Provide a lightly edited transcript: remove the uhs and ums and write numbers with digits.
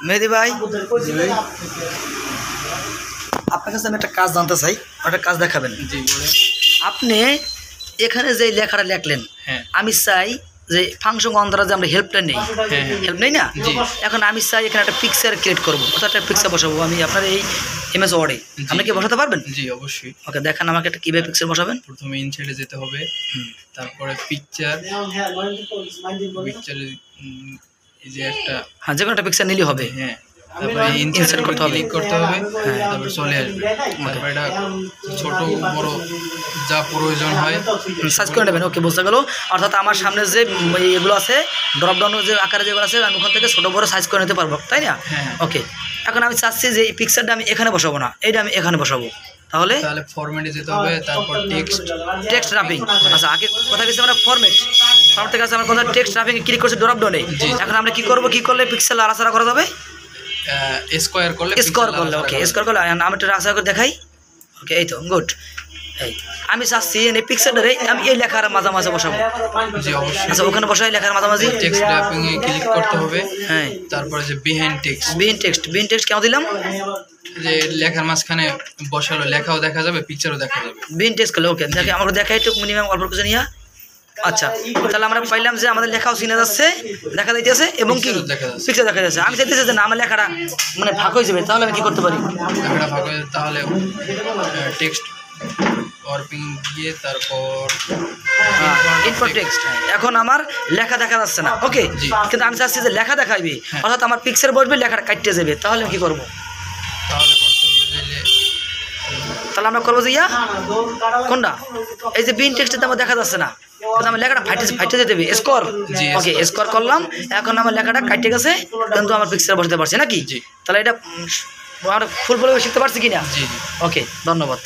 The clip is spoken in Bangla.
মেহেদি ভাই, আপনার কাছে আমি একটা কাজ জানতে চাই, একটা কাজ দেখাবেন। জি বলেন। আপনি এখানে যে লেখাটা লেখলেন, হ্যাঁ আমি চাই যে ফাংশন অন্তরা যে আমরা হেল্পটা নেই, হেল্প নেই না, এখন আমি চাই এখানে একটা পিকচার ক্রিয়েট করবো, কোথাও একটা পিকচার বসাবো আমি আপনার এই MS ওয়ার্ডে। আপনি কি বসাতে পারবেন? জি অবশ্যই। ওকে, দেখান আমাকে একটা কীভাবে পিকচার বসাবেন। প্রথমে ইনসাইডে যেতে হবে, তারপরে পিকচারে এই যে একটা, হ্যাঁ, যে কোনো একটা পিকচার নিলেই হবে। হ্যাঁ, তারপরে ইনসার্ট করতে হবে, তারপরে চলে আসবে। তারপরে এটা ছোট বড় যা প্রয়োজন হয় সার্চ করে নেবেন। ওকে, বুঝতে গেল। অর্থাৎ আমার সামনে যে এগুলো আছে, ড্রপ ডাউনের যে আকারে যেগুলো আছে, আমি ওখান থেকে ছোটো বড়ো সাইজ করে নিতে পারবো, তাই না? ওকে, এখন আমি চাচ্ছি যে এই পিকচারটা আমি এখানে বসাবো না, এইটা আমি এখানে বসাবো। তাহলে ফরম্যাটে যেতে হবে, তারপর টেক্সট রাপিং। আচ্ছা, আগে কথা গেছি আমরা ফরম্যাট থেকে আছে, আমার কথা টেক্সট রাপিং ক্লিক করছি ড্রপ ডাউনে। এখন আমরা কি করবো, কি করলে পিক্সেল আড়াচাড়া করা যাবে? স্কোয়ার করলে। ওকে, স্কোয়ার করলে আমি একটু আশা করে দেখাই। ওকে, এই তো গুড। এই আমি চাচ্ছি এই পিকচারটারে আমি এই লেখার মাঝামাঝি বসাবো। জি অবশ্যই। আচ্ছা, ওখানে বসাই লেখার মাঝামাঝি টেক্সট র‍্যাপিং এ ক্লিক করতে হবে। হ্যাঁ, তারপরে যে বিহাইন্ড টেক্সট কেন দিলাম? যে লেখার মাঝখানে বসালো, লেখাও দেখা যাবে, পিকচারও দেখা যাবে। বিহাইন্ড টেক্সট করলে। ওকে, দেখে আমাকে দেখাই একটু মিনিমাম অল্প কিছু নিয়ে। আচ্ছা, তাহলে আমরা পাইলাম যে আমাদের লেখাও চিনে যাচ্ছে, দেখা যাইতেছে, এবং কি পিকচার দেখা যাচ্ছে। আমি চাইতেছি যে না, আমার লেখাটা মানে ভাগ হয়ে যাবে, তাহলে আমি কি করতে পারি? লেখাটা ভাগ হয়ে যাবে, তাহলে টেক্সট ওয়ার্পিং দিয়ে তারপর ইনপুট টেক্সট। এখন আমার লেখা দেখা যাচ্ছে না। ওকে, কিন্তু আমি চাচ্ছি যে লেখা দেখাইবে, অর্থাৎ আমার পিকচার বসবে, লেখাটা কাটতে যাবে, তাহলে আমি কি করবো? তাহলে আমরা করবো যে কোনটা, এই যে বিন টেক্সটে আমার দেখা যাচ্ছে না, আমার লেখাটা ফাইটে যেতে হবে, স্কোর। ওকে, স্কোর করলাম, এখন আমার লেখাটা কাটতে গেছে, কিন্তু আমার পিকচার বসাতে পারছি নাকি? তাহলে এটা আমরা ফুল শিখতে পারছি কিনা? জি। ওকে, ধন্যবাদ।